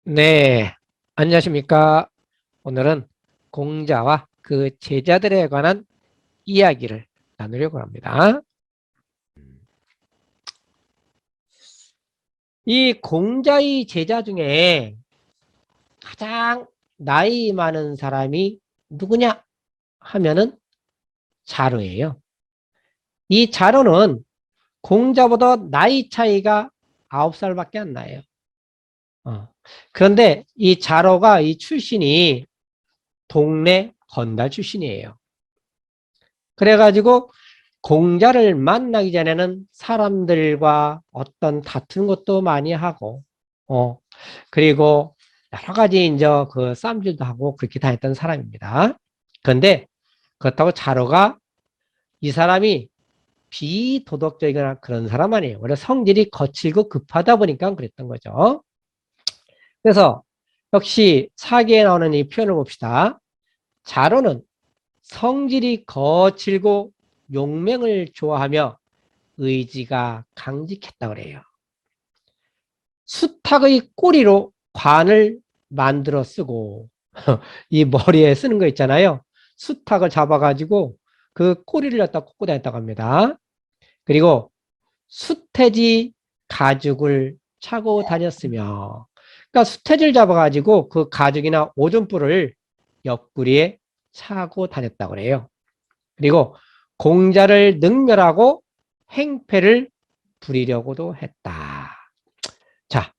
네, 안녕하십니까. 오늘은 공자와 그 제자들에 관한 이야기를 나누려고 합니다. 이 공자의 제자 중에 가장 나이 많은 사람이 누구냐 하면은 자로예요. 이 자로는 공자보다 나이 차이가 9살밖에 안 나요. 그런데 이 자로가 이 출신이 동네 건달 출신이에요. 그래가지고 공자를 만나기 전에는 사람들과 어떤 다투는 것도 많이 하고, 그리고 여러 가지 이제 그 싸움질도 하고 그렇게 다녔던 사람입니다. 그런데 그렇다고 자로가 이 사람이 비도덕적이거나 그런 사람 아니에요. 원래 성질이 거칠고 급하다 보니까 그랬던 거죠. 그래서 역시 사기에 나오는 이 표현을 봅시다. 자로는 성질이 거칠고 용맹을 좋아하며 의지가 강직했다고 그래요. 수탉의 꼬리로 관을 만들어 쓰고 이 머리에 쓰는 거 있잖아요. 수탉을 잡아가지고 그 꼬리를 갖다 꽂고 다녔다고 합니다. 그리고 수태지 가죽을 차고 다녔으며, 그러니까 수태지를 잡아가지고 그 가죽이나 오줌뿔을 옆구리에 차고 다녔다고 그래요. 그리고 공자를 능멸하고 행패를 부리려고도 했다. 자,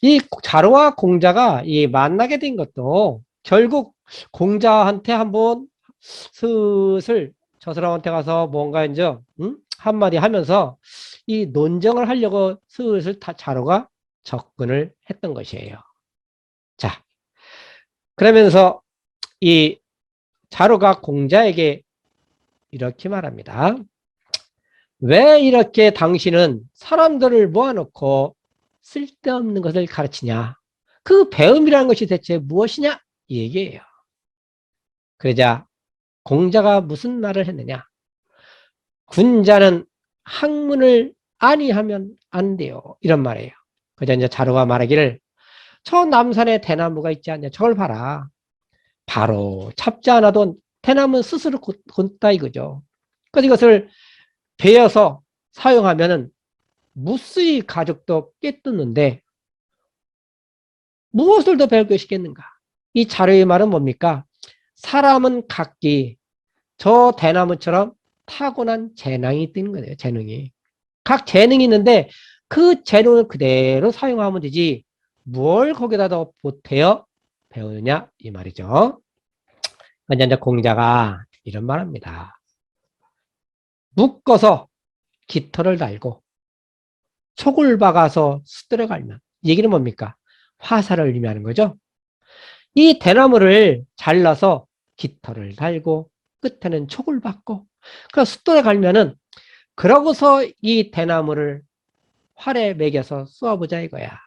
이 자로와 공자가 이 만나게 된 것도 결국 공자한테 한번 슬슬 저 사람한테 가서 뭔가 이제 한마디 하면서 이 논쟁을 하려고 슬슬 자로가 접근을 했던 것이에요. 자, 그러면서 이 자로가 공자에게 이렇게 말합니다. 왜 이렇게 당신은 사람들을 모아놓고 쓸데없는 것을 가르치냐? 그 배움이라는 것이 대체 무엇이냐? 이 얘기예요. 그러자 공자가 무슨 말을 했느냐? 군자는 학문을 아니하면 안 돼요. 이런 말이에요. 그러자 이제 자루가 말하기를 저 남산에 대나무가 있지 않냐? 저걸 봐라. 바로 잡지 않아도 대나무 스스로 곤다 이거죠. 그래서 이것을 베어서 사용하면은 무수히 가죽도 깨뚫는데 무엇을 더 배울 것이겠는가? 이 자료의 말은 뭡니까? 사람은 각기 저 대나무처럼 타고난 재능이 있는 거예요. 재능이. 각 재능이 있는데 그 재능을 그대로 사용하면 되지 뭘 거기다 더 보태어 배우느냐 이 말이죠. 먼저 이제 공자가 이런 말합니다. 묶어서 깃털을 달고 속을 박아서 수들어 갈면 얘기는 뭡니까? 화살을 의미하는 거죠. 이 대나무를 잘라서 깃털을 달고 끝에는 촉을 박고 그 숫돌에 갈면은 그러고서 이 대나무를 활에 매겨서 쏘아보자 이거야.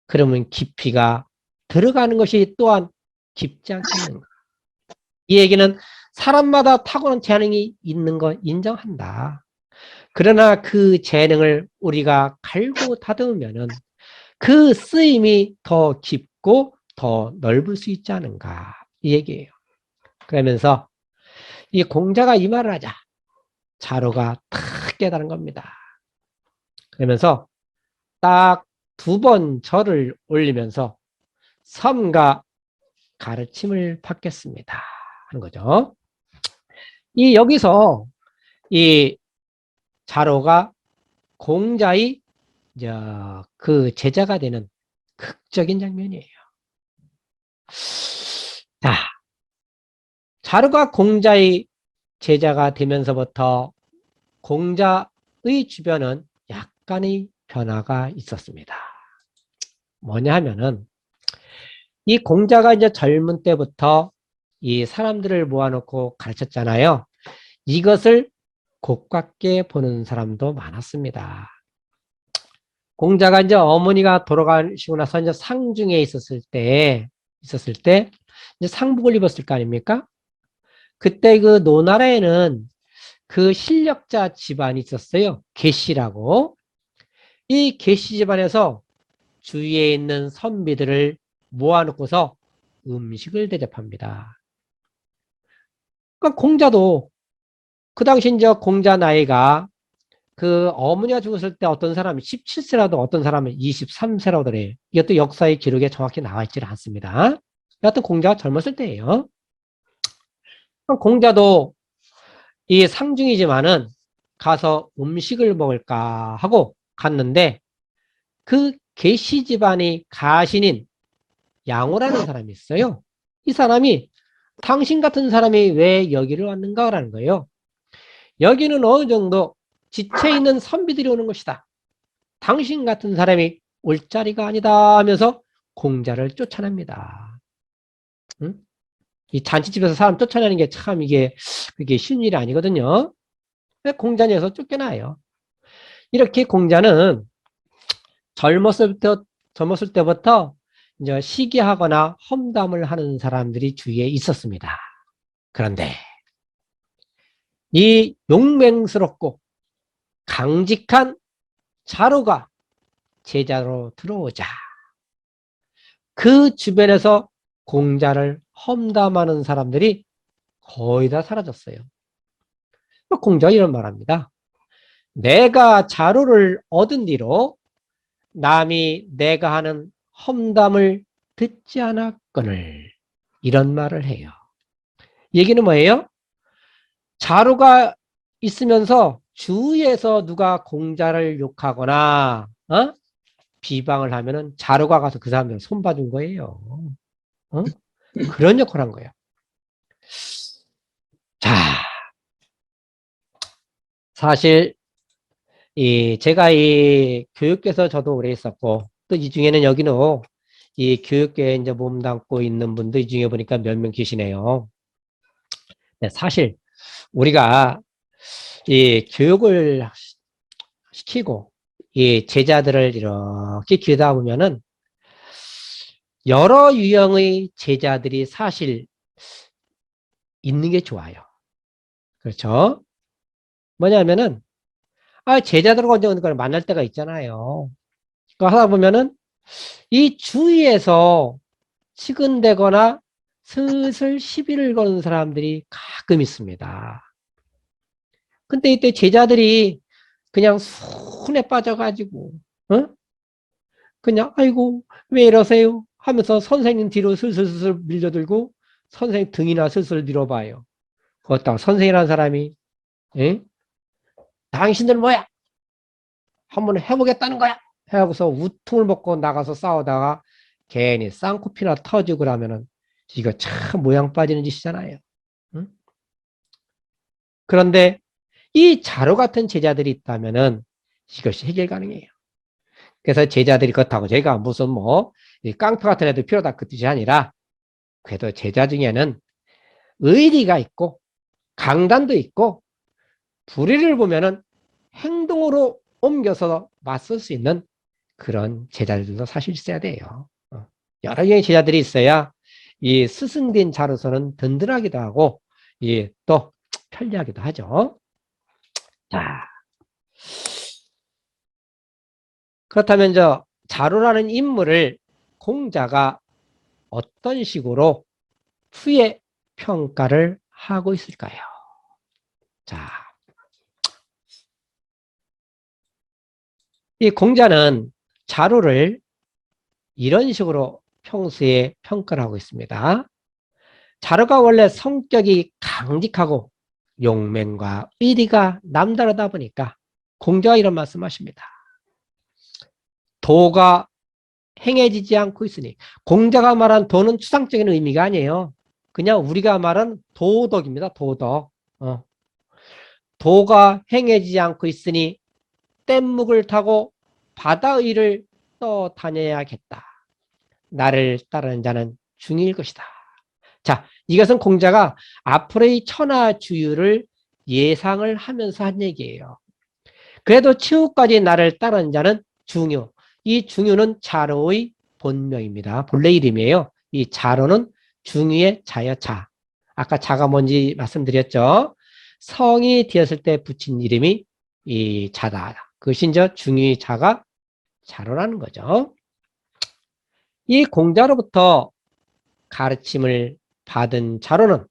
그러면 깊이가 들어가는 것이 또한 깊지 않겠는가. 이 얘기는 사람마다 타고난 재능이 있는 거 인정한다. 그러나 그 재능을 우리가 갈고 다듬으면은 그 쓰임이 더 깊고 더 넓을 수 있지 않은가 이 얘기예요. 그러면서 이 공자가 이 말을 하자 자로가 탁 깨달은 겁니다. 그러면서 딱 2번 절을 올리면서 섬과 가르침을 받겠습니다 하는 거죠. 이 여기서 이 자로가 공자의 그 제자가 되는 극적인 장면이에요. 자, 자로가 공자의 제자가 되면서부터 공자의 주변은 약간의 변화가 있었습니다. 뭐냐 하면은 이 공자가 이제 젊은 때부터 이 사람들을 모아놓고 가르쳤잖아요. 이것을 곱깝게 보는 사람도 많았습니다. 공자가 이제 어머니가 돌아가시고 나서 이제 상중에 있었을 때 이제 상복을 입었을 거 아닙니까? 그때 그 노나라에는 그 실력자 집안이 있었어요. 계시라고. 이 계시 집안에서 주위에 있는 선비들을 모아놓고서 음식을 대접합니다. 그러니까 공자도 그 당시 이제 공자 나이가 그 어머니가 죽었을 때 어떤 사람이 17세라도 어떤 사람은 23세라고 그래요. 이것도 역사의 기록에 정확히 나와 있지 않습니다. 여하튼 공자가 젊었을 때예요. 공자도 이 상중이지만은 가서 음식을 먹을까 하고 갔는데 그 계시 집안의 가신인 양호라는 사람이 있어요. 이 사람이 당신 같은 사람이 왜 여기를 왔는가라는 거예요. 여기는 어느 정도 지체 있는 선비들이 오는 것이다. 당신 같은 사람이 올 자리가 아니다 하면서 공자를 쫓아냅니다. 응? 이 잔치집에서 사람 쫓아내는 게 참 그게 쉬운 일이 아니거든요. 공자에서 쫓겨나요. 이렇게 공자는 젊었을 때부터 이제 시기하거나 험담을 하는 사람들이 주위에 있었습니다. 그런데 이 용맹스럽고 강직한 자루가 제자로 들어오자 그 주변에서 공자를 험담하는 사람들이 거의 다 사라졌어요. 공자가 이런 말합니다. 내가 자루를 얻은 뒤로 남이 내가 하는 험담을 듣지 않았거늘 이런 말을 해요. 얘기는 뭐예요? 자루가 있으면서 주위에서 누가 공자를 욕하거나 비방을 하면은 자루가 가서 그 사람들 손봐준 거예요. 그런 역할을 한 거예요. 자, 사실 제가 이 교육계에서 저도 오래 있었고 또 이 중에는 여기는 이 교육계에 이제 몸담고 있는 분들 이 중에 보니까 몇 명 계시네요. 네, 사실 우리가 이 교육을 시키고 이 제자들을 이렇게 기르다 보면은 여러 유형의 제자들이 사실 있는 게 좋아요. 그렇죠? 뭐냐면은 제자들과 언제 걸 만날 때가 있잖아요. 그러니까 하다 보면은 이 주위에서 치근대거나 슬슬 시비를 거는 사람들이 가끔 있습니다. 근데 이때 제자들이 그냥 순에 빠져가지고 그냥 아이고 왜 이러세요 하면서 선생님 뒤로 슬슬슬 밀려들고 선생님 등이나 슬슬 밀어봐요. 그렇다고 선생이라는 사람이 에? 당신들 뭐야? 한번 해보겠다는 거야? 해하고서 우퉁을 먹고 나가서 싸우다가 괜히 쌍코피나 터지고 그러면은 이거 참 모양 빠지는 짓이잖아요. 응? 그런데 이 자루 같은 제자들이 있다면은 이것이 해결 가능해요. 그래서 제자들이 그렇다고 제가 무슨 깡패 같은 애들 필요하다 그 뜻이 아니라 그래도 제자 중에는 의리가 있고 강단도 있고 불의를 보면은 행동으로 옮겨서 맞설 수 있는 그런 제자들도 사실 있어야 돼요. 여러 개의 제자들이 있어야 이 스승된 자로서는 든든하기도 하고 또 편리하기도 하죠. 자, 그렇다면 자루라는 인물을 공자가 어떤 식으로 후에 평가를 하고 있을까요? 자, 이 공자는 자루를 이런 식으로 평소에 평가를 하고 있습니다. 자루가 원래 성격이 강직하고 용맹과 의리가 남다르다 보니까 공자가 이런 말씀하십니다. 도가 행해지지 않고 있으니 공자가 말한 도는 추상적인 의미가 아니에요. 그냥 우리가 말한 도덕입니다. 도덕. 도가 행해지지 않고 있으니 뗏목을 타고 바다 위를 떠다녀야겠다. 나를 따르는 자는 중일 것이다. 자, 이것은 공자가 앞으로의 천하주유를 예상을 하면서 한 얘기예요. 그래도 최후까지 나를 따르는 자는 중유. 이 중유는 자로의 본명입니다. 본래 이름이에요. 이 자로는 중유의 자여자. 아까 자가 뭔지 말씀드렸죠. 성이 되었을 때 붙인 이름이 이 자다. 그것이 이제 중유의 자가 자로라는 거죠. 이 공자로부터 가르침을 받은 자로는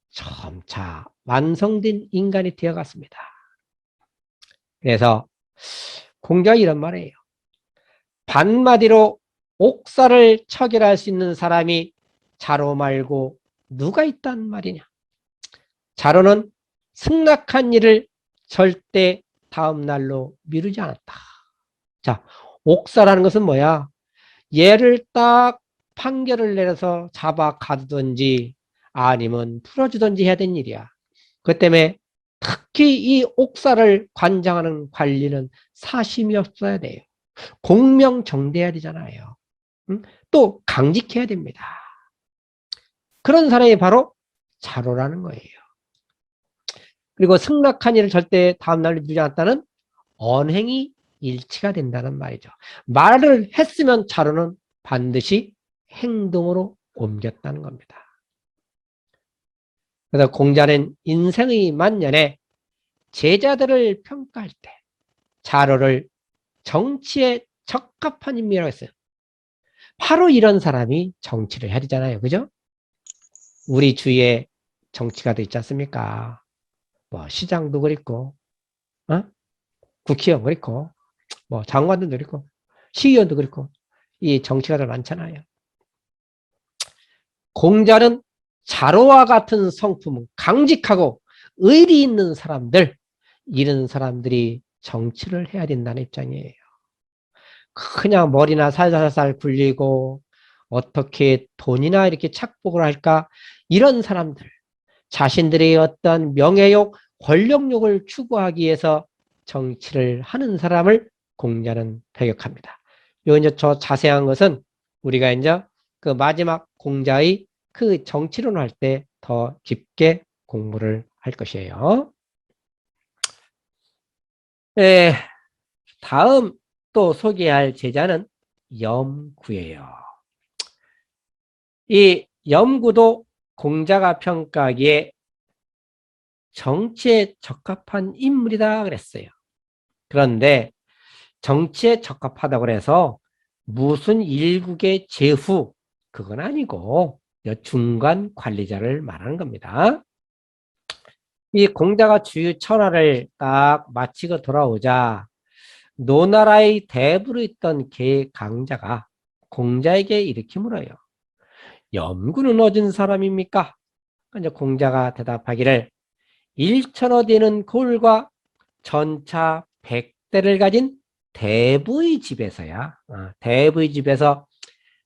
점차 완성된 인간이 되어갔습니다. 그래서 공자가 이런 말이에요. 반마디로 옥사를 처결할 수 있는 사람이 자로 말고 누가 있단 말이냐. 자로는 승낙한 일을 절대 다음 날로 미루지 않았다. 자, 옥사라는 것은 뭐야? 얘를 딱 판결을 내려서 잡아 가두든지 아니면 풀어주든지 해야 되는 일이야. 그 때문에 특히 이 옥사를 관장하는 관리는 사심이 없어야 돼요. 공명정대해야 되잖아요. 응? 또 강직해야 됩니다. 그런 사람이 바로 자로라는 거예요. 그리고 승낙한 일을 절대 다음날 미루지 않았다는 언행이 일치가 된다는 말이죠. 말을 했으면 자로는 반드시 행동으로 옮겼다는 겁니다. 그래서 공자는 인생의 만년에 제자들을 평가할 때 자로를 정치에 적합한 인물이라고 했어요. 바로 이런 사람이 정치를 해야 되잖아요. 그죠? 우리 주위에 정치가도 있지 않습니까? 뭐 시장도 그렇고, 어? 국회의원 그렇고, 뭐 장관도 그렇고, 시의원도 그렇고, 이 정치가들 많잖아요. 공자는 자로와 같은 성품은 강직하고 의리 있는 사람들, 이런 사람들이 정치를 해야 된다는 입장이에요. 그냥 머리나 살살살 굴리고 어떻게 돈이나 이렇게 착복을 할까? 이런 사람들, 자신들의 어떤 명예욕, 권력욕을 추구하기 위해서 정치를 하는 사람을 공자는 배격합니다. 요 이제 저 자세한 것은 우리가 이제 그 마지막 공자의 그 정치론 할 때 더 깊게 공부를 할 것이에요. 네, 다음 또 소개할 제자는 염구예요. 이 염구도 공자가 평가하기에 정치에 적합한 인물이다 그랬어요. 그런데 정치에 적합하다고 해서 무슨 일국의 제후 그건 아니고 중간 관리자를 말하는 겁니다. 이 공자가 주유 천하를 딱 마치고 돌아오자 노나라의 대부로 있던 개 강자가 공자에게 이렇게 물어요. 염구는 어진 사람입니까? 이제 공자가 대답하기를 일천어 되는 고을과 전차 100대를 가진 대부의 집에서야, 대부의 집에서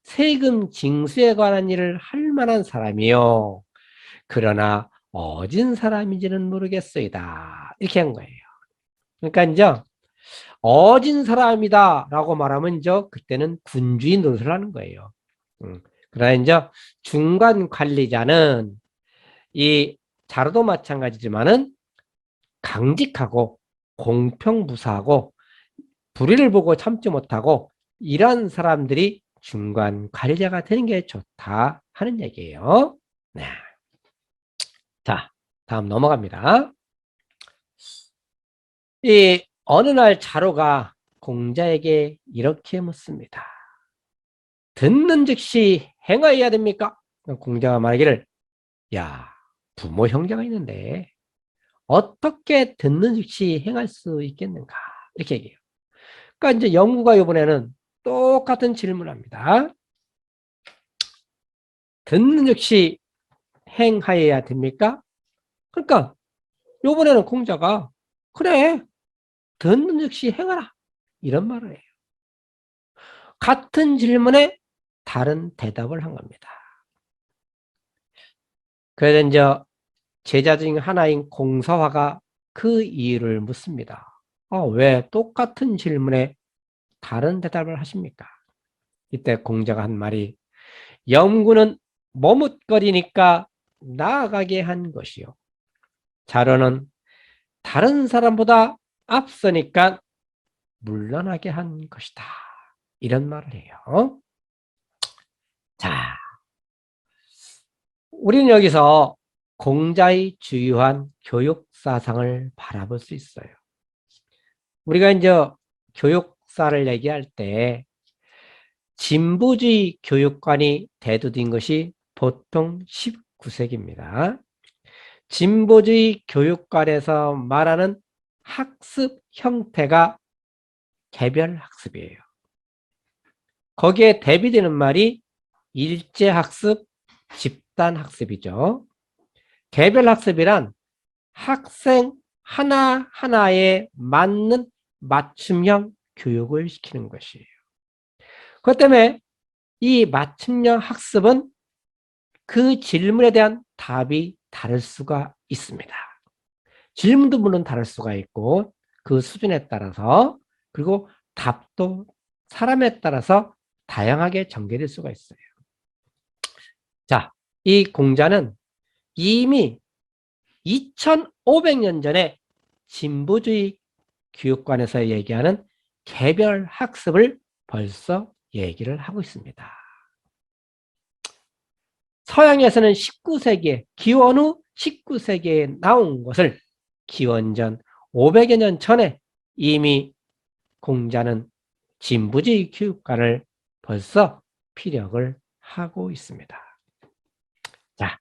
세금 징수에 관한 일을 할 만한 사람이요. 그러나 어진 사람인지는 모르겠소이다. 이렇게 한 거예요. 그러니까 이제 어진 사람이다 라고 말하면 이제 그때는 군주의 노릇을 하는 거예요. 그러나 이제 중간 관리자는 이 자로도 마찬가지지만은 강직하고 공평무사하고 불의를 보고 참지 못하고 이런 사람들이 중간 관리자가 되는 게 좋다 하는 얘기예요. 네. 자, 다음 넘어갑니다. 이 어느 날 자로가 공자에게 이렇게 묻습니다. 듣는 즉시 행하여야 됩니까? 공자가 말하기를 야, 부모 형제가 있는데 어떻게 듣는 즉시 행할 수 있겠는가? 이렇게 얘기해요. 그러니까 이제 영구가 이번에는 똑같은 질문을 합니다. 듣는 즉시 행하여야 됩니까? 그러니까 이번에는 공자가 그래, 듣는 즉시 행하라. 이런 말을 해요. 같은 질문에 다른 대답을 한 겁니다. 그래서 이제 제자 중 하나인 공서화가 그 이유를 묻습니다. 왜 똑같은 질문에 다른 대답을 하십니까? 이때 공자가 한 말이 염구는 머뭇거리니까 나아가게 한 것이요. 자로는 다른 사람보다 앞서니까 물러나게 한 것이다. 이런 말을 해요. 자, 우리는 여기서 공자의 주요한 교육 사상을 바라볼 수 있어요. 우리가 이제 교육사를 얘기할 때 진보주의 교육관이 대두된 것이 보통 19세기입니다. 진보주의 교육관에서 말하는 학습 형태가 개별학습이에요. 거기에 대비되는 말이 일제학습, 집단학습이죠. 개별학습이란 학생 하나하나에 맞는 맞춤형 교육을 시키는 것이에요. 그것 때문에 이 맞춤형 학습은 그 질문에 대한 답이 다를 수가 있습니다. 질문도 물론 다를 수가 있고 그 수준에 따라서, 그리고 답도 사람에 따라서 다양하게 전개될 수가 있어요. 자, 이 공자는 이미 2500년 전에 진보주의 교육관에서 얘기하는 개별 학습을 벌써 얘기를 하고 있습니다. 서양에서는 19세기에, 기원 후 19세기에 나온 것을 기원전 500여 년 전에 이미 공자는 진보주의 교육관을 벌써 피력을 하고 있습니다. 자,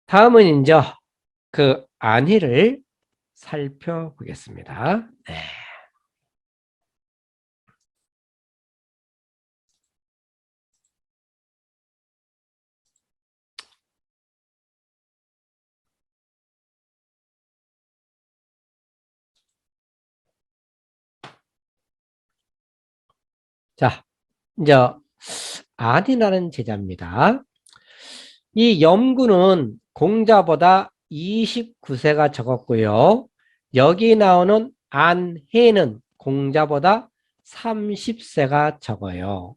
다음은 이제 그 안희를 살펴보겠습니다. 네. 자, 이제 안이라는 제자입니다. 이 염구는 공자보다 29세가 적었고요. 여기 나오는 안해는 공자보다 30세가 적어요.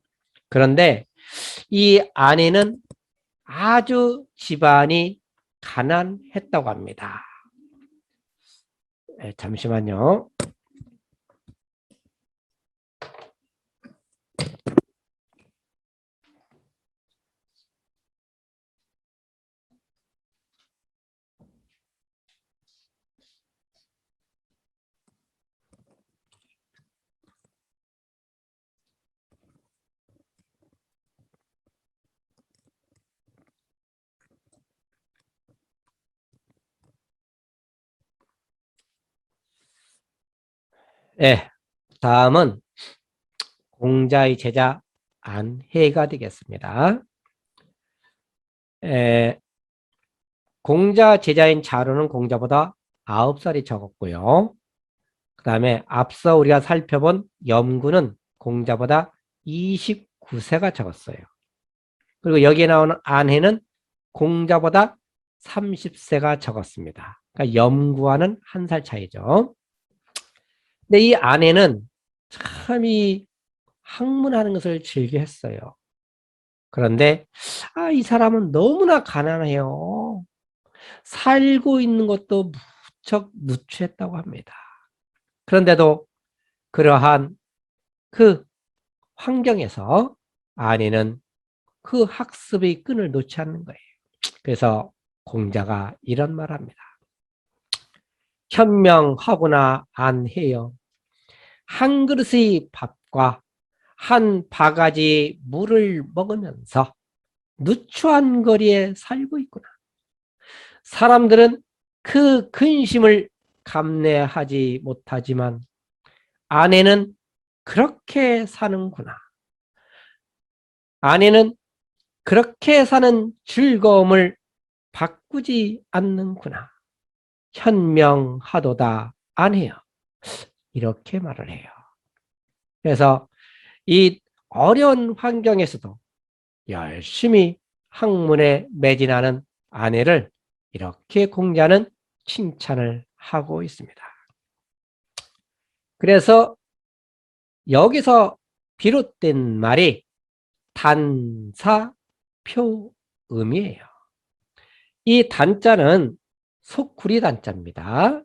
그런데 이 안해는 아주 집안이 가난했다고 합니다. 네, 잠시만요. 네, 다음은 공자의 제자 안해가 되겠습니다. 공자 제자인 자루는 공자보다 9살이 적었고요. 그 다음에 앞서 우리가 살펴본 염구는 공자보다 29세가 적었어요. 그리고 여기에 나오는 안해는 공자보다 30세가 적었습니다. 그러니까 염구와는 한 살 차이죠. 근데 이 안해는 참 이 학문하는 것을 즐겨했어요. 그런데 이 사람은 너무나 가난해요. 살고 있는 것도 무척 누추했다고 합니다. 그런데도 그러한 그 환경에서 아내는 그 학습의 끈을 놓지 않는 거예요. 그래서 공자가 이런 말 합니다. 현명하구나 안해요. 한 그릇의 밥과 한 바가지 물을 먹으면서 누추한 거리에 살고 있구나. 사람들은 그 근심을 감내하지 못하지만 아내는 그렇게 사는구나. 아내는 그렇게 사는 즐거움을 바꾸지 않는구나. 현명하도다 아내여. 이렇게 말을 해요. 그래서 이 어려운 환경에서도 열심히 학문에 매진하는 아내를 이렇게 공자는 칭찬을 하고 있습니다. 그래서 여기서 비롯된 말이 단사표음이에요. 이 단자는 속구리 단자입니다.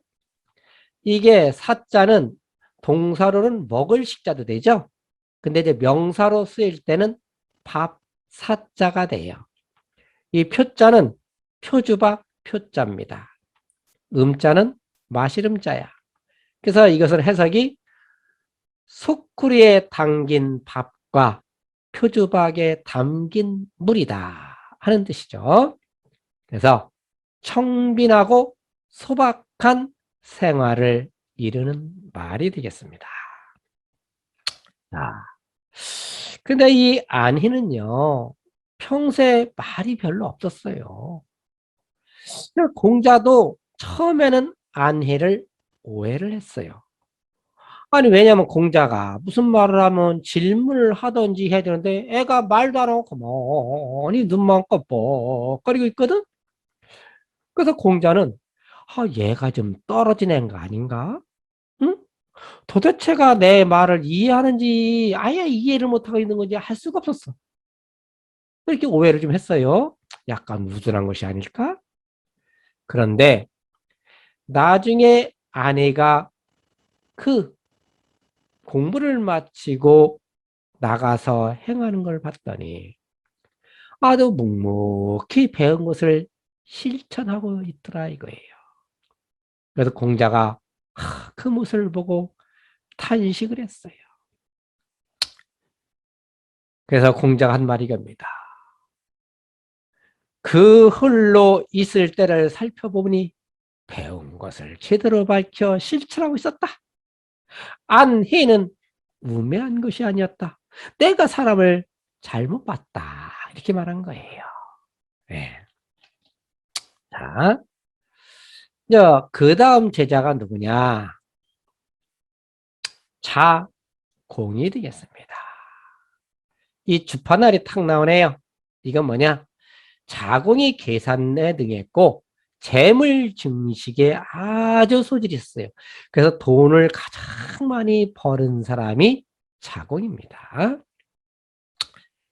이게 사자는 동사로는 먹을 식자도 되죠. 근데 이제 명사로 쓰일 때는 밥 사자가 돼요. 이 표자는 표주밥 표자입니다. 음자는 마시름자야. 그래서 이것은 해석이 속구리에 담긴 밥 수박과 표주박에 담긴 물이다 하는 뜻이죠. 그래서 청빈하고 소박한 생활을 이루는 말이 되겠습니다. 자, 근데 이 안희는요, 평소에 말이 별로 없었어요. 공자도 처음에는 안희를 오해를 했어요. 아니, 왜냐면 공자가 무슨 말을 하면 질문을 하든지 해야 되는데 애가 말도 안 하고 가만히 눈만 껌뻑거리고 있거든? 그래서 공자는 얘가 좀 떨어진 애가 아닌가? 응? 도대체가 내 말을 이해하는지 아예 이해를 못하고 있는 건지 할 수가 없었어. 이렇게 오해를 좀 했어요. 약간 우둔한 것이 아닐까? 그런데 나중에 아내가 그 공부를 마치고 나가서 행하는 걸 봤더니 아주 묵묵히 배운 것을 실천하고 있더라 이거예요. 그래서 공자가 그 모습을 보고 탄식을 했어요. 그래서 공자가 한 말이 이겁니다. 그 홀로 있을 때를 살펴보니 배운 것을 제대로 밝혀 실천하고 있었다. 안해는 우매한 것이 아니었다. 내가 사람을 잘못 봤다. 이렇게 말한 거예요. 네. 자, 그 다음 제자가 누구냐? 자공이 되겠습니다. 이 주파날이 탁 나오네요. 이건 뭐냐? 자공이 계산에 능했고 재물 증식에 아주 소질이 있어요. 그래서 돈을 가장 많이 버는 사람이 자공입니다.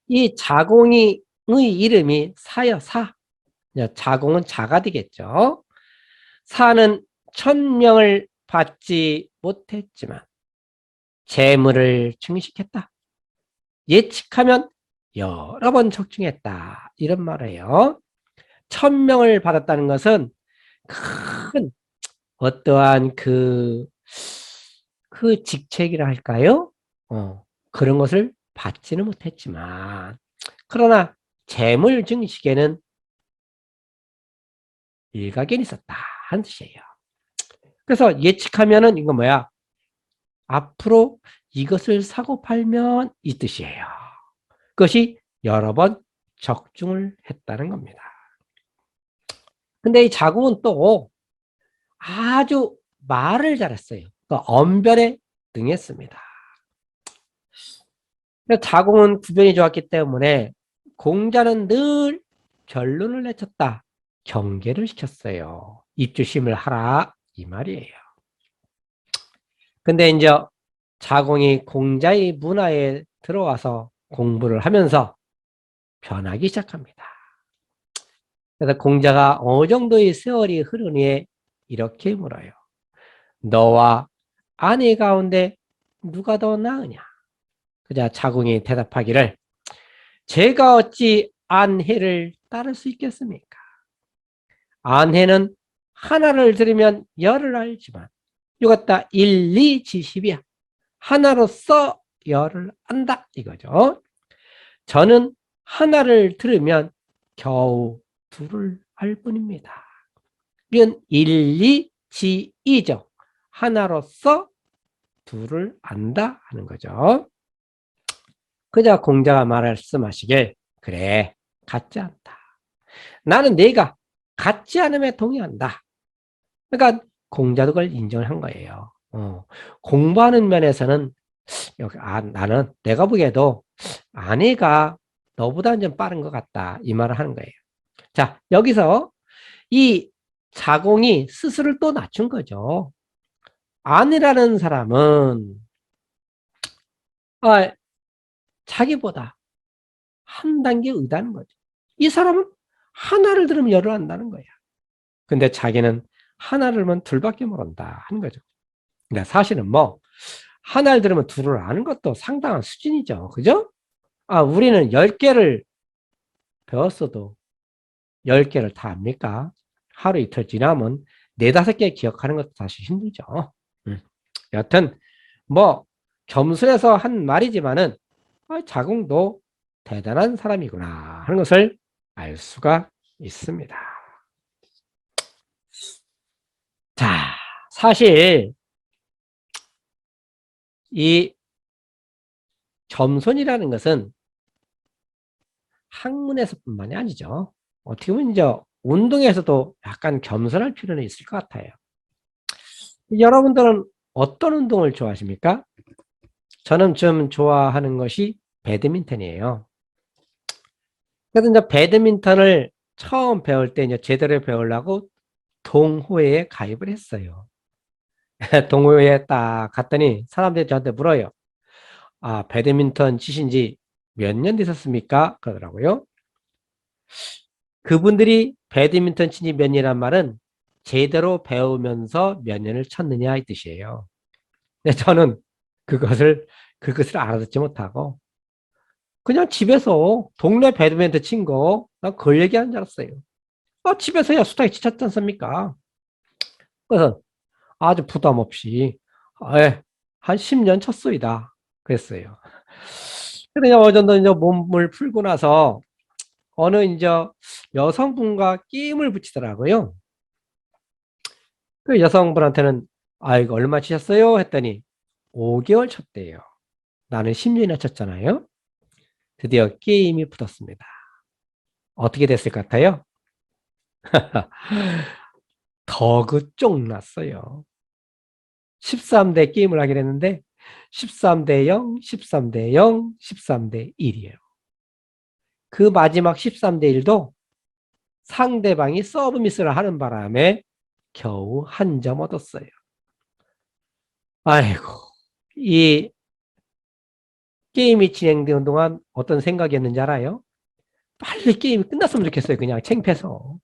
이 자공의 이름이 사여, 사. 자공은 자가 되겠죠. 사는 천명을 받지 못했지만 재물을 증식했다. 예측하면 여러 번 적중했다. 이런 말이에요. 천명을 받았다는 것은 큰 어떠한 그 직책이라 할까요? 그런 것을 받지는 못했지만, 그러나 재물 증식에는 일가견이 있었다. 하는 뜻이에요. 그래서 예측하면은 이거 뭐야? 앞으로 이것을 사고 팔면 이 뜻이에요. 그것이 여러 번 적중을 했다는 겁니다. 근데 이 자궁은 또 아주 말을 잘했어요. 그러니까 언변에 능했습니다. 자궁은 구변이 좋았기 때문에 공자는 늘 결론을 내쳤다. 경계를 시켰어요. 입주심을 하라 이 말이에요. 근데 이제 자궁이 공자의 문화에 들어와서 공부를 하면서 변하기 시작합니다. 그래서 공자가 어느 정도의 세월이 흐르니 이렇게 물어요. 너와 아내 가운데 누가 더 나으냐? 그자 자궁이 대답하기를 제가 어찌 안해를 따를 수 있겠습니까? 안해는 하나를 들으면 열을 알지만 이것다 일리지십이야. 하나로서 열을 안다 이거죠. 저는 하나를 들으면 겨우 둘을 알 뿐입니다. 이건 일리지이죠. 하나로서 둘을 안다 하는 거죠. 그자 공자가 말씀하시길 그래 같지 않다. 나는 네가 같지 않음에 동의한다. 그러니까 공자도 그걸 인정을 한 거예요. 공부하는 면에서는 나는 내가 보기에도 아내가 너보다는 좀 빠른 것 같다. 이 말을 하는 거예요. 자, 여기서 이 자공이 스스로를 또 낮춘 거죠. 아내라는 사람은 자기보다 한 단계 의다는 거죠. 이 사람은 하나를 들으면 열을 안다는 거야. 근데 자기는 하나를 들으면 둘밖에 모른다 하는 거죠. 근데 사실은 뭐 하나를 들으면 둘을 아는 것도 상당한 수준이죠. 그죠? 우리는 10개를 배웠어도 10개를 다 압니까? 하루 이틀 지나면 4, 5개 기억하는 것도 사실 힘들죠. 여튼 뭐 겸손해서 한 말이지만은 자궁도 대단한 사람이구나 하는 것을 알 수가 있습니다. 자, 사실 이 겸손이라는 것은 학문에서뿐만이 아니죠. 어떻게 보면 이제 운동에서도 약간 겸손할 필요는 있을 것 같아요. 여러분들은 어떤 운동을 좋아하십니까? 저는 좀 좋아하는 것이 배드민턴이에요. 그래서 이제 배드민턴을 처음 배울 때 이제 제대로 배우려고 동호회에 가입을 했어요. 동호회에 딱 갔더니 사람들이 저한테 물어요. 배드민턴 치신 지 몇 년 되셨습니까? 그러더라고요. 그분들이 배드민턴 친지 몇 년이란 말은 제대로 배우면서 몇 년을 쳤느냐 이 뜻이에요. 근데 저는 그것을 알아듣지 못하고 그냥 집에서 동네 배드민턴 친 거, 난 그걸 얘기하는 줄 알았어요. 집에서야 수다에 치셨지 않습니까? 그래서 아주 부담 없이, 예, 한 10년 쳤소이다. 그랬어요. 근데 어느 정도 이제 몸을 풀고 나서 어느 이제 여성분과 게임을 붙이더라고요. 그 여성분한테는 이거 얼마 치셨어요? 했더니 5개월 쳤대요. 나는 10년이나 쳤잖아요. 드디어 게임이 붙었습니다. 어떻게 됐을 것 같아요? 더그 쪽 났어요. 13대 게임을 하게 됐는데 13대 0, 13대 0, 13대 1이에요. 그 마지막 13대 1도 상대방이 서브 미스를 하는 바람에 겨우 한 점 얻었어요. 아이고, 이 게임이 진행되는 동안 어떤 생각이었는지 알아요? 빨리 게임이 끝났으면 좋겠어요. 그냥 창피해서.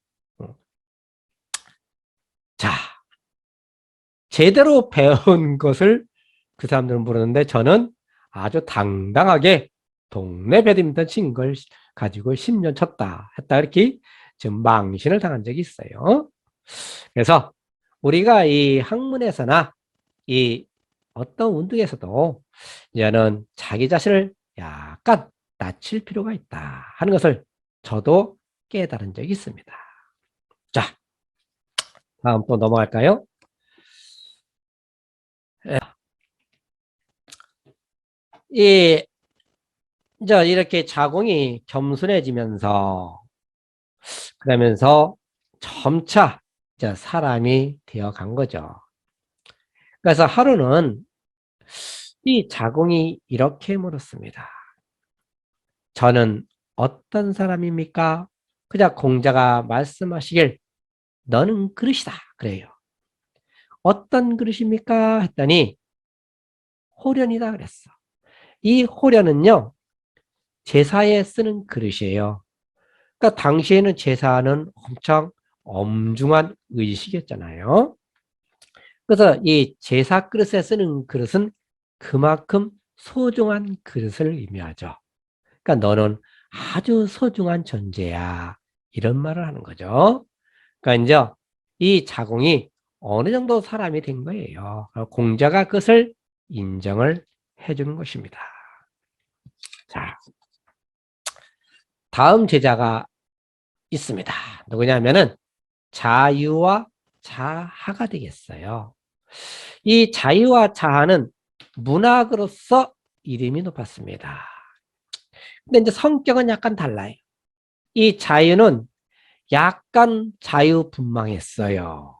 자, 제대로 배운 것을 그 사람들은 모르는데 저는 아주 당당하게 동네 배드민턴 친 걸 가지고 10년 쳤다 했다 이렇게 지금 망신을 당한 적이 있어요. 그래서 우리가 이 학문에서나 이 어떤 운동에서도 이제는 자기 자신을 약간 낮출 필요가 있다 하는 것을 저도 깨달은 적이 있습니다. 자, 다음 또 넘어갈까요? 이 이제 이렇게 자궁이 겸손해지면서 그러면서 점차 이제 사람이 되어 간 거죠. 그래서 하루는 이 자궁이 이렇게 물었습니다. 저는 어떤 사람입니까? 그자 공자가 말씀하시길 너는 그릇이다. 그래요. 어떤 그릇입니까? 했더니 호련이다 그랬어. 이 호련은요. 제사에 쓰는 그릇이에요. 그러니까 당시에는 제사는 엄청 엄중한 의식이었잖아요. 그래서 이 제사 그릇에 쓰는 그릇은 그만큼 소중한 그릇을 의미하죠. 그러니까 너는 아주 소중한 존재야. 이런 말을 하는 거죠. 그러니까 이제 이 자궁이 어느 정도 사람이 된 거예요. 공자가 그것을 인정을 해주는 것입니다. 자, 다음 제자가 있습니다. 누구냐면은 자유와 자하가 되겠어요. 이 자유와 자하는 문학으로서 이름이 높았습니다. 근데 이제 성격은 약간 달라요. 이 자유는 약간 자유분방했어요.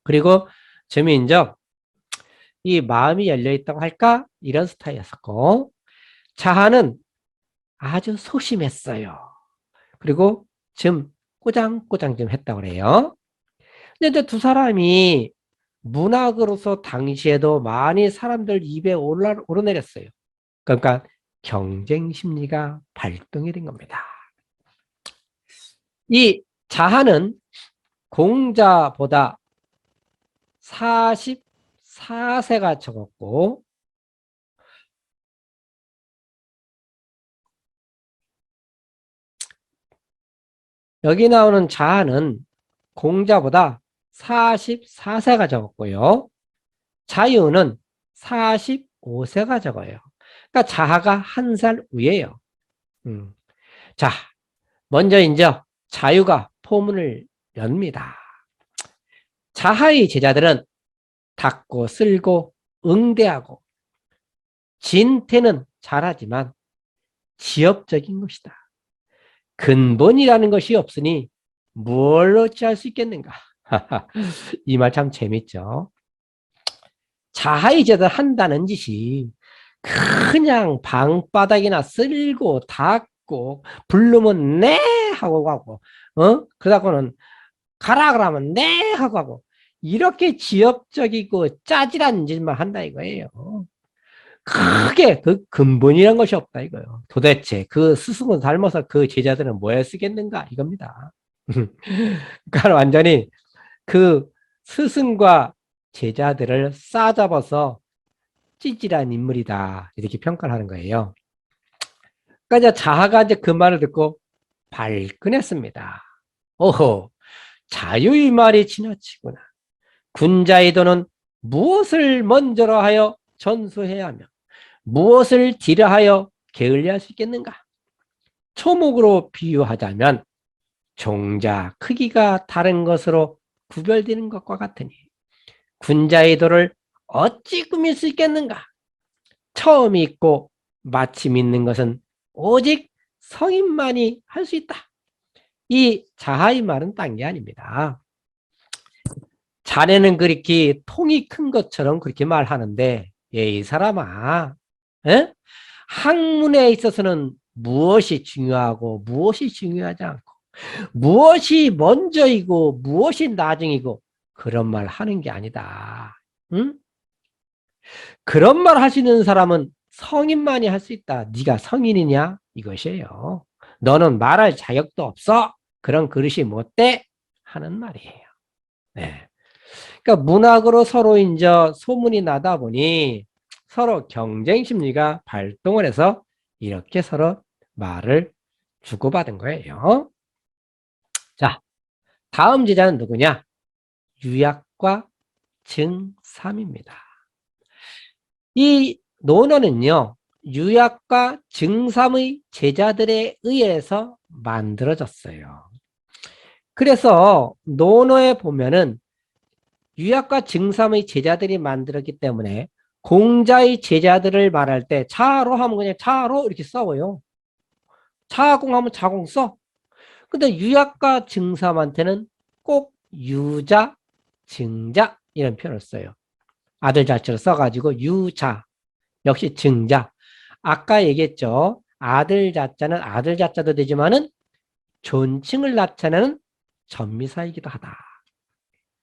그리고 재미인적 이 마음이 열려있다고 할까? 이런 스타일이었고 자하는 아주 소심했어요. 그리고 좀 꼬장꼬장 좀 했다고 그래요. 근데 이제 두 사람이 문학으로서 당시에도 많이 사람들 입에 오르내렸어요. 그러니까 경쟁 심리가 발동이 된 겁니다. 이 자하는 공자보다 44세가 적었고 여기 나오는 자하는 공자보다 44세가 적었고요. 자유는 45세가 적어요. 그러니까 자하가 한 살 위에요. 자, 먼저 이제 자유가 포문을 엽니다. 자하의 제자들은 닦고 쓸고 응대하고 진퇴는 잘하지만 지엽적인 것이다. 근본이라는 것이 없으니 뭘로 취할 수 있겠는가? 이 말 참 재밌죠. 자하의 제자들 한다는 짓이 그냥 방바닥이나 쓸고 닦고 부르면 네 하고 가고 그러다가는 가라 그러면 네 하고 가고 이렇게 지엽적이고 짜질한 짓만 한다 이거예요. 크게 그 근본이란 것이 없다 이거예요. 도대체 그 스승을 닮아서 그 제자들은 뭐에 쓰겠는가 이겁니다. 그러니까 완전히 그 스승과 제자들을 싸잡아서 찌질한 인물이다 이렇게 평가를 하는 거예요. 그러니까 이제 자하가 이제 그 말을 듣고 발끈했습니다. 오호, 자유의 말이 지나치구나. 군자의 도는 무엇을 먼저로 하여 전수해야 하며 무엇을 뒤로 하여 게을리할 수 있겠는가? 초목으로 비유하자면 종자 크기가 다른 것으로 구별되는 것과 같으니 군자의 도를 어찌 꾸밀 수 있겠는가? 처음이 있고 마침이 있는 것은 오직 성인만이 할 수 있다. 이 자하의 말은 딴 게 아닙니다. 자네는 그렇게 통이 큰 것처럼 그렇게 말하는데 이 사람아 에? 학문에 있어서는 무엇이 중요하고 무엇이 중요하지 않고 무엇이 먼저이고 무엇이 나중이고 그런 말 하는 게 아니다. 응? 그런 말 하시는 사람은 성인만이 할 수 있다. 네가 성인이냐? 이것이에요. 너는 말할 자격도 없어. 그런 그릇이 못 돼. 하는 말이에요. 네. 그러니까 문학으로 서로 이제 소문이 나다 보니 서로 경쟁 심리가 발동을 해서 이렇게 서로 말을 주고받은 거예요. 자, 다음 제자는 누구냐? 유약과 증삼입니다. 이 논어는요, 유약과 증삼의 제자들에 의해서 만들어졌어요. 그래서 논어에 보면은 유약과 증삼의 제자들이 만들었기 때문에 공자의 제자들을 말할 때 자로 하면 그냥 자로 이렇게 써요. 자공하면 자공 써. 근데 유약과 증삼한테는 꼭 유자, 증자 이런 표현을 써요. 아들 자체로 써가지고 유자 역시 증자. 아까 얘기했죠. 아들 자자는 아들 자자도 되지만은 존칭을 나타내는 전미사이기도 하다.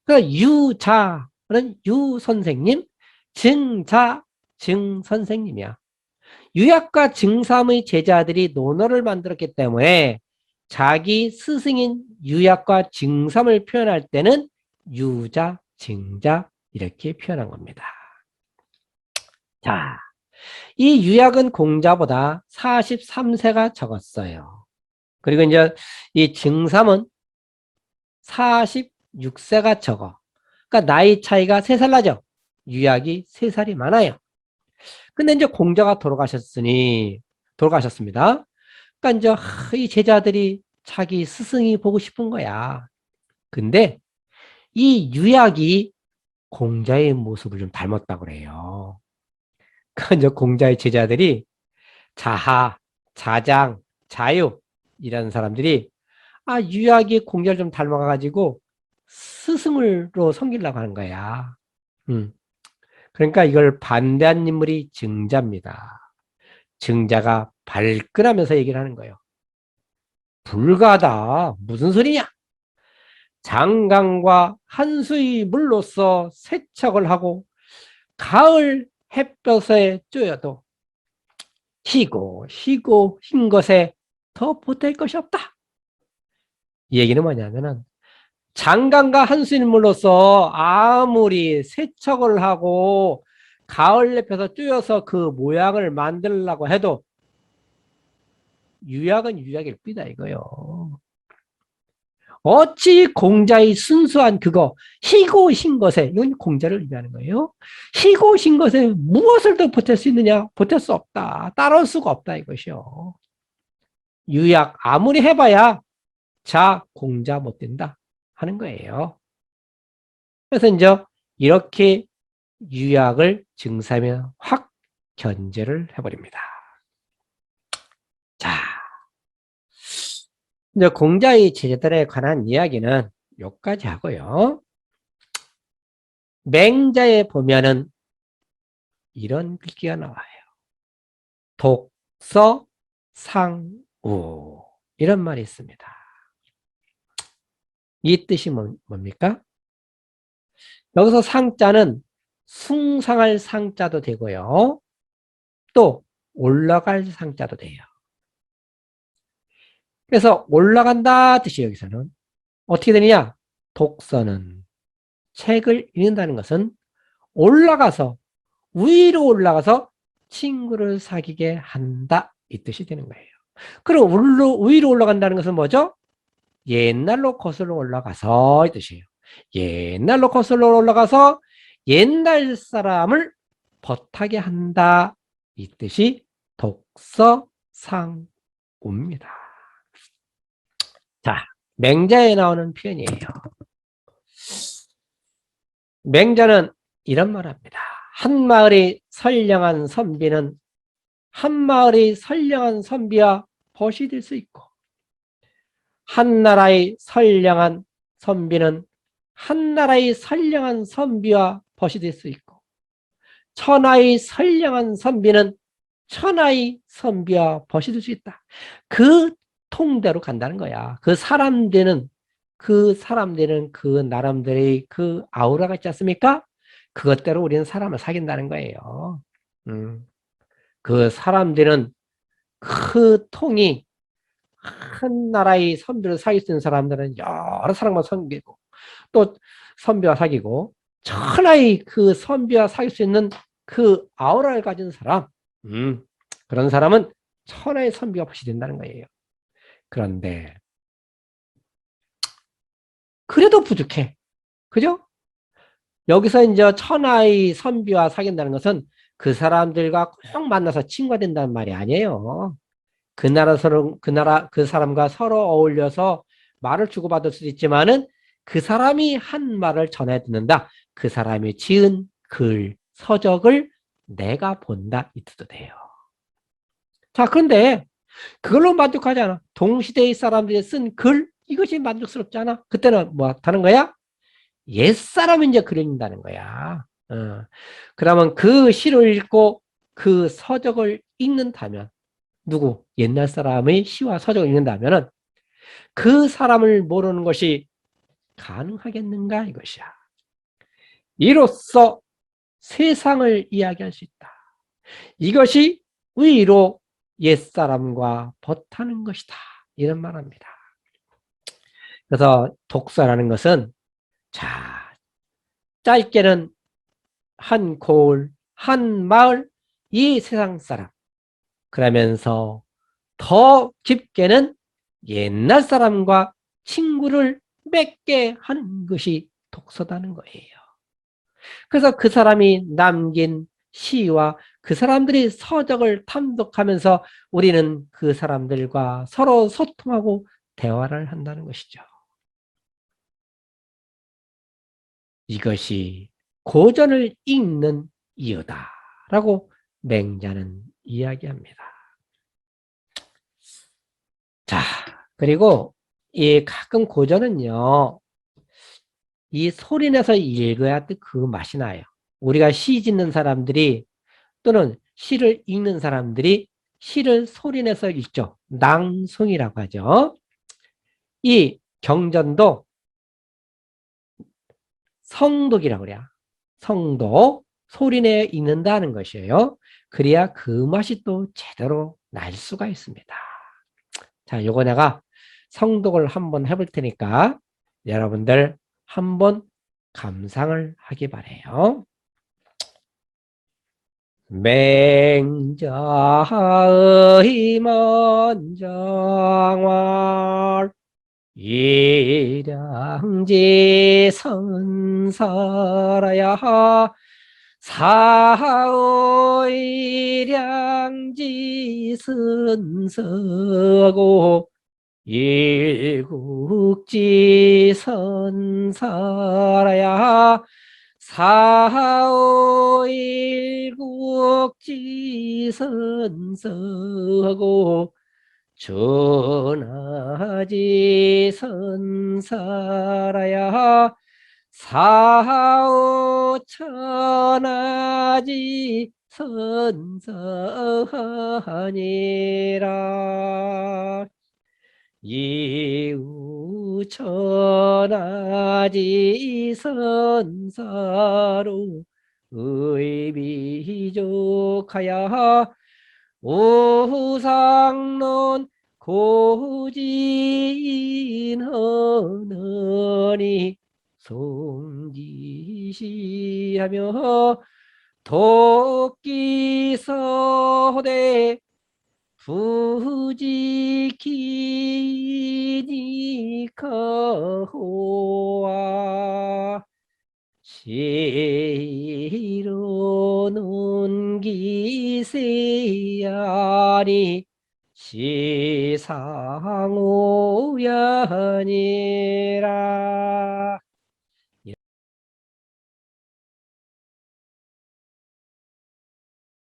그 유자는 유 선생님, 증자 증 선생님이야. 유약과 증삼의 제자들이 논어를 만들었기 때문에 자기 스승인 유약과 증삼을 표현할 때는 유자, 증자 이렇게 표현한 겁니다. 자, 이 유약은 공자보다 43세가 적었어요. 그리고 이제 이 증삼은 46세가 적어. 그러니까 나이 차이가 3살 나죠. 유약이 3살이 많아요. 근데 이제 공자가 돌아가셨습니다. 그러니까 이제 이 제자들이 자기 스승이 보고 싶은 거야. 근데 이 유약이 공자의 모습을 좀 닮았다고 그래요. 그러니까 이제 공자의 제자들이 자하, 자장, 자유 이런 사람들이 유약이 공자를 좀 닮아가지고 스승으로 섬기려고 하는 거야. 그러니까 이걸 반대한 인물이 증자입니다. 증자가 발끈하면서 얘기를 하는 거예요. 불가하다. 무슨 소리냐? 장강과 한수의 물로서 세척을 하고 가을 햇볕에 쬐어도 희고 흰 것에 더 보탤 것이 없다. 이 얘기는 뭐냐면은 장강과 한수인물로서 아무리 세척을 하고 가을 햇볕에 쬐어서 그 모양을 만들려고 해도 유약은 유약일 뿐이다 이거요. 어찌 공자의 순수한 그거, 희고 신 것에, 이건 공자를 의미하는 거예요. 희고 신 것에 무엇을 더 보탤 수 있느냐? 보탤 수 없다. 따라올 수가 없다, 이것이요. 유약, 아무리 해봐야, 자, 공자 못 된다. 하는 거예요. 그래서 이제, 이렇게 유약을 증사하면 확 견제를 해버립니다. 자, 이제 공자의 제자들에 관한 이야기는 여기까지 하고요. 맹자에 보면은 이런 글귀가 나와요. 독서 상우 이런 말이 있습니다. 이 뜻이 뭡니까? 여기서 상자는 숭상할 상자도 되고요. 또 올라갈 상자도 돼요. 그래서 올라간다 뜻이 여기서는 어떻게 되느냐? 독서는 책을 읽는다는 것은 올라가서 위로 올라가서 친구를 사귀게 한다 이 뜻이 되는 거예요. 그럼 위로 올라간다는 것은 뭐죠? 옛날로 거슬러 올라가서 이 뜻이에요. 옛날로 거슬러 올라가서 옛날 사람을 벗하게 한다 이 뜻이 독서상우입니다. 자, 맹자에 나오는 표현이에요. 맹자는 이런 말을 합니다. 한 마을이 선량한 선비와 벗이 될 수 있고 한 나라의 선량한 선비는 한 나라의 선량한 선비와 벗이 될 수 있고 천하의 선량한 선비는 천하의 선비와 벗이 될 수 있다. 그 통대로 간다는 거야. 그 사람들은 그 나름대로의 그 아우라가 있지 않습니까? 그것대로 우리는 사람을 사귄다는 거예요. 그 사람들은 그 통이 한 나라의 선비를 사귈 수 있는 사람들은 여러 사람과 사귀고 또 선비와 사귀고 천하의 그 선비와 사귈 수 있는 그 아우라를 가진 사람 그런 사람은 천하의 선비가 벗이 된다는 거예요. 그런데 그래도 부족해. 그죠? 여기서 이제 천하의 선비와 사귄다는 것은 그 사람들과 꼭 만나서 친구가 된다는 말이 아니에요. 그 사람과 서로 어울려서 말을 주고받을 수도 있지만은 그 사람이 한 말을 전해 듣는다. 그 사람이 지은 글, 서적을 내가 본다. 이 뜻도 돼요. 자, 그런데 그걸로 만족하지 않아. 동시대의 사람들이 쓴 글, 이것이 만족스럽지 않아. 그때는 뭐 하는 거야? 옛사람이 이제 글 읽는다는 거야. 그러면 그 시를 읽고 그 서적을 읽는다면 누구? 옛날 사람의 시와 서적을 읽는다면 그 사람을 모르는 것이 가능하겠는가 이것이야. 이로써 세상을 이야기할 수 있다. 이것이 의로 옛사람과 벗하는 것이다. 이런 말합니다. 그래서 독서라는 것은 자 짧게는 한 고을, 한 마을, 이 세상 사람 그러면서 더 깊게는 옛날 사람과 친구를 맺게 하는 것이 독서다는 거예요. 그래서 그 사람이 남긴 시와 그 사람들이 서적을 탐독하면서 우리는 그 사람들과 서로 소통하고 대화를 한다는 것이죠. 이것이 고전을 읽는 이유다라고 맹자는 이야기합니다. 자, 그리고 이 가끔 고전은요, 이 소리내서 읽어야 그 맛이 나요. 우리가 시 짓는 사람들이 또는 시를 읽는 사람들이 시를 소리내서 읽죠. 낭송이라고 하죠. 이 경전도 성독이라고 그래요. 성독, 소리내 읽는다는 것이에요. 그래야 그 맛이 또 제대로 날 수가 있습니다. 자, 요거 내가 성독을 한번 해볼 테니까 여러분들 한번 감상을 하기 바래요. 맹자의 먼정월 일량지 선사라야 사오일량지 선사고 일국지 선사라야 사오일국지 선사고 전하지 선사라야 사오천하지 선사하니라 이우천하지 선사로 의비족하야 오상론 고진하느니 송지시하며 도끼서대 부지키니카호와 시로는 기세야니 시상오야니라